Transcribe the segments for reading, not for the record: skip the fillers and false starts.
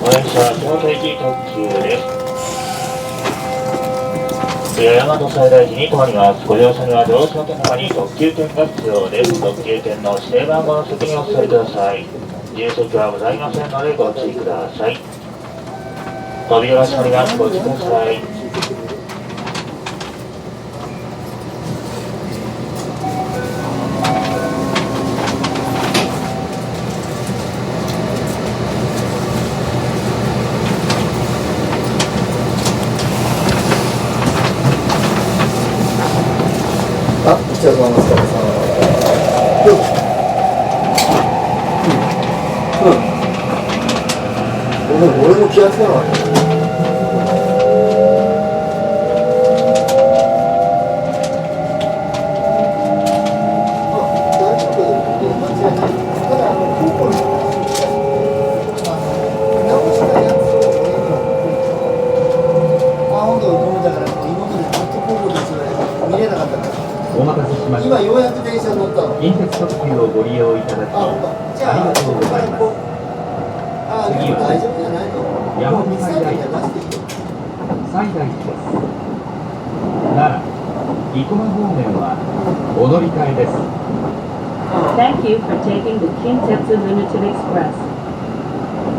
ご電車京都駅特急です。次は大和西大寺に停まります。ご乗車には乗車券の中に特急券が必要です。特急券の指定番号の席にお座りください。自由席はございませんのでご注意ください。扉が閉まります。ご注意ください。あ、お疲れ様です。俺も気がつかなかった。今ようやく電車乗ったの。近鉄特急をご利用いただきありがとうございます。次は大丈夫じゃないの？大和西大寺、西大寺です。奈良、生駒方面はお乗り換えです。Thank you for taking the Kintetsu Limited Express.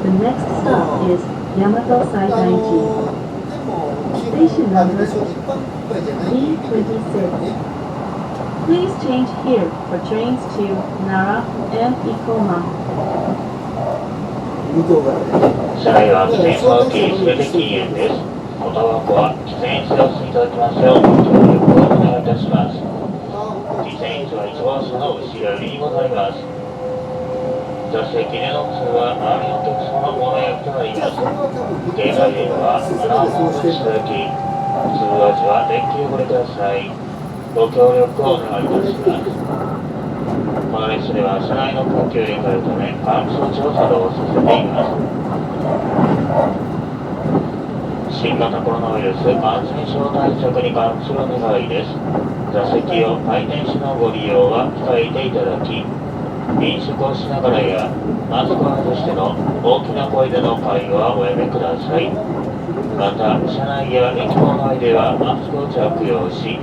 The next stop is Yamato Saidaiji. Station number E26.Please change here for trains to Nara and Ikoma. 車内は喫煙の受けすべて禁煙です。おタバコは喫煙室でお吸いいただきますようご協力をお願いいたします。喫煙室は1号車の後ろ寄りにございます。座席での通は周りのお客様のご迷惑となります。携帯電話はアナウンスでいただき、通話時は電気をご利用ください。ご協力をお願いいたします。この列車では車内の空気を入れ替えるため換気装置を作動させています。新型コロナウイルス感染症対策に関するお願いです。座席を回転しのご利用は控えていただき、飲食をしながらやマスクを外しての大きな声での会話はおやめください。また車内や駅構内ではマスクを着用し、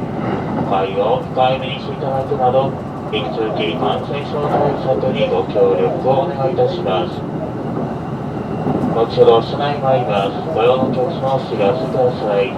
会話を控えめにしていただくなど、引き続き感染症対策にご協力をお願いいたします。後ほど車内参ります。ご用のお客様をお知らせください。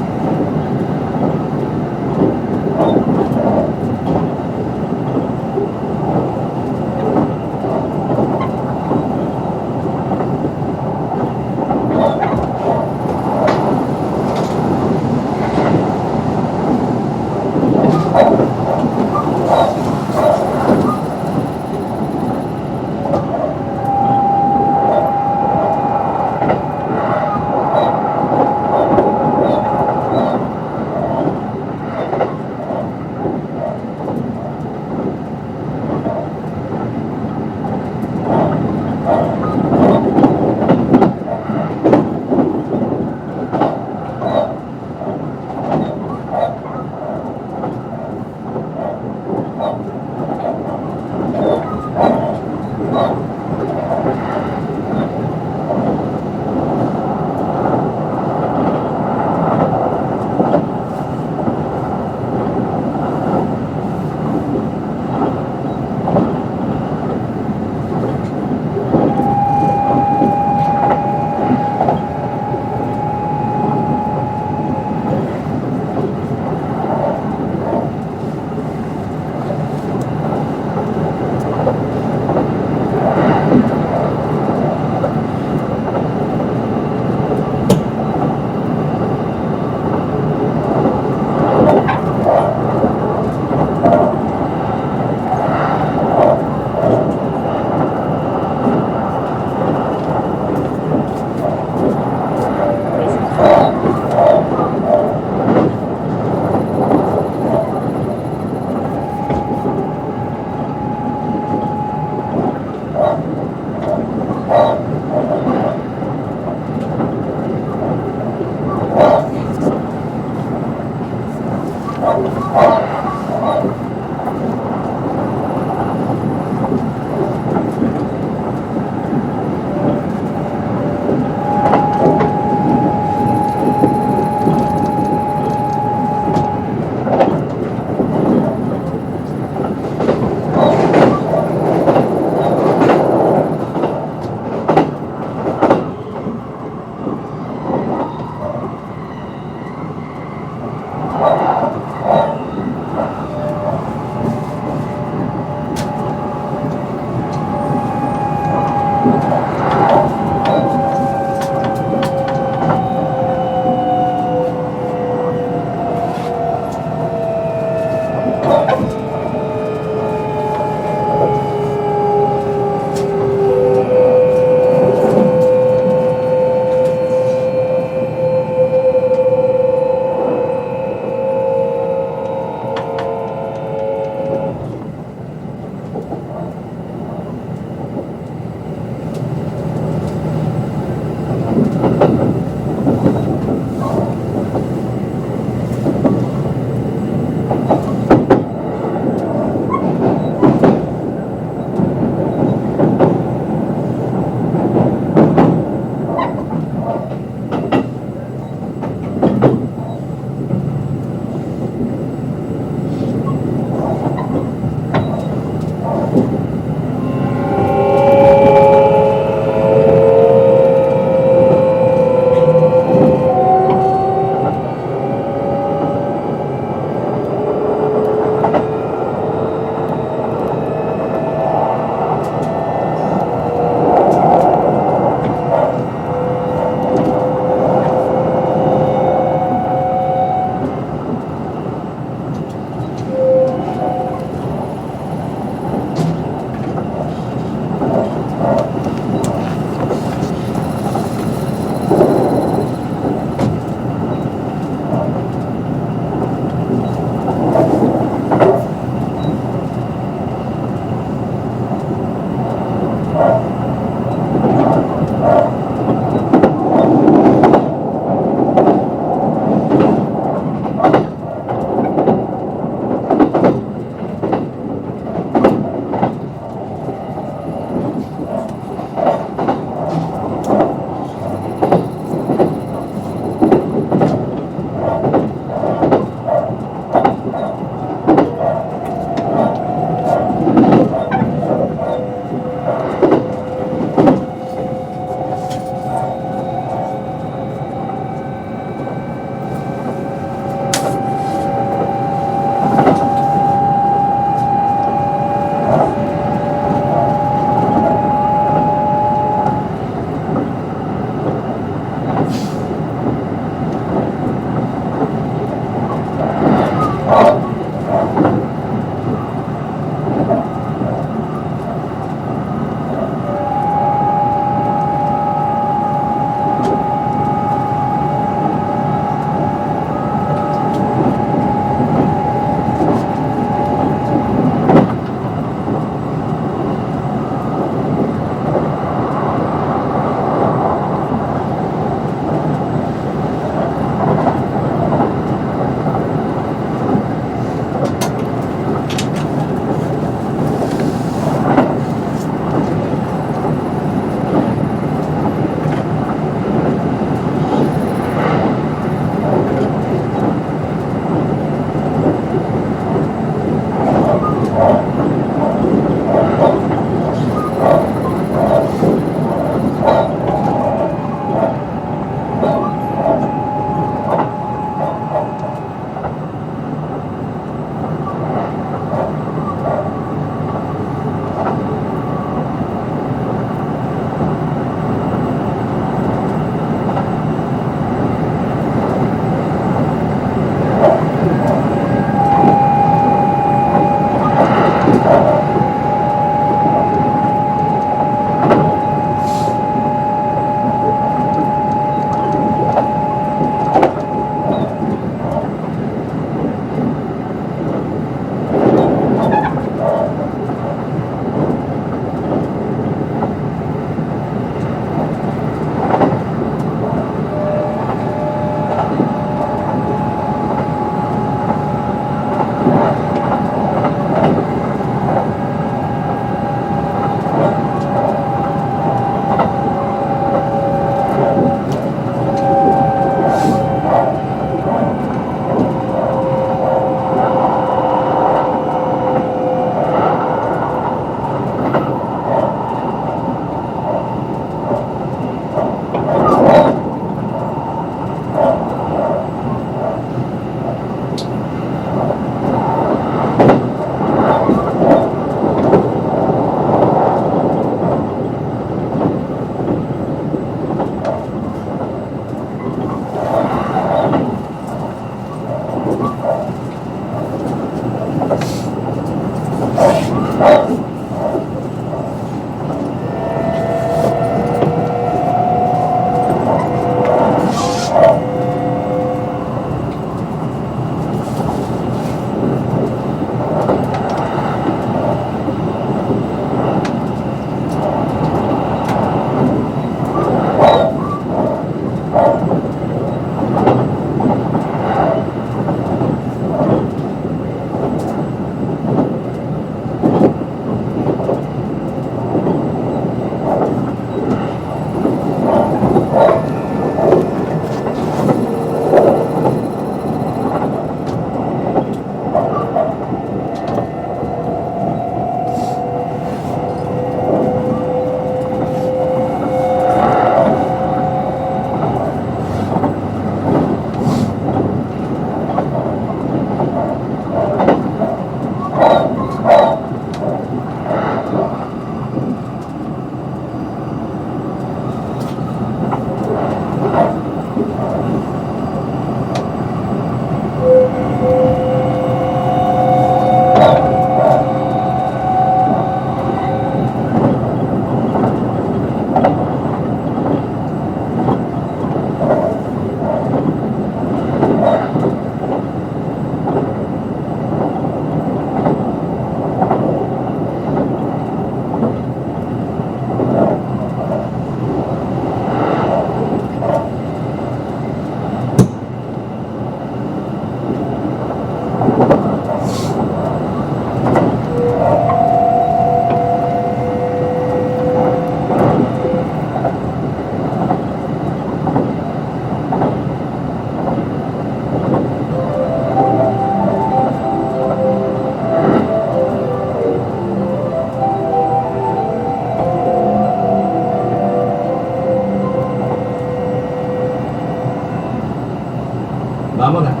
まもなく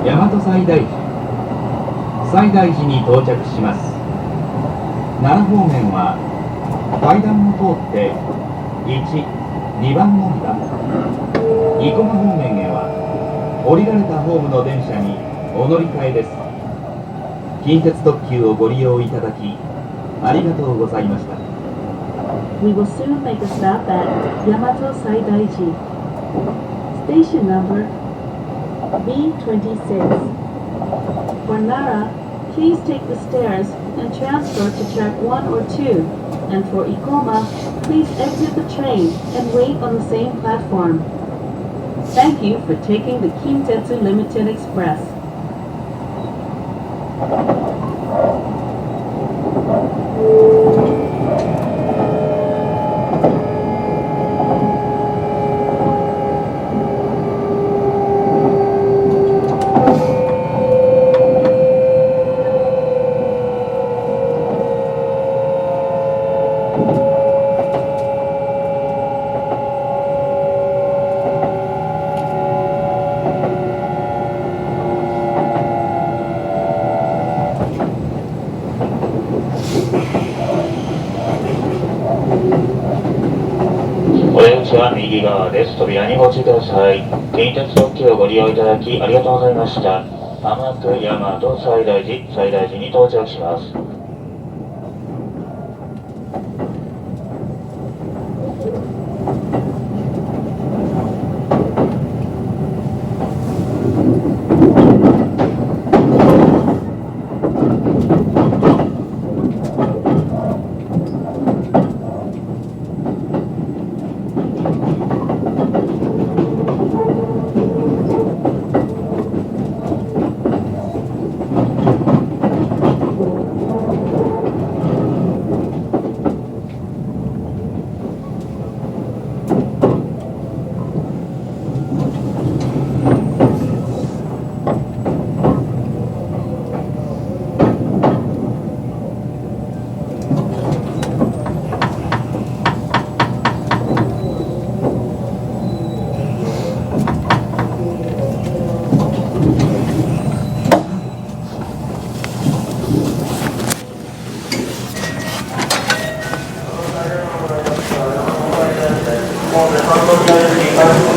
大和西大寺に到着します。奈良方面は階段を通って1、2番乗り場、生駒方面へは降りられたホームの電車にお乗り換えです。近鉄特急をご利用いただきありがとうございました。 We will soon make a stop at Yamato Saidaiji. Station number B26. For Nara, please take the stairs and transfer to track 1 or 2. And for Ikoma, please exit the train and wait on the same platform. Thank you for taking the Kintetsu Limited Express. お出口は右側です。扉にご注意ください。近鉄特急をご利用いただきありがとうございました。まもなく大和西大寺に到着します。もうね、半導体に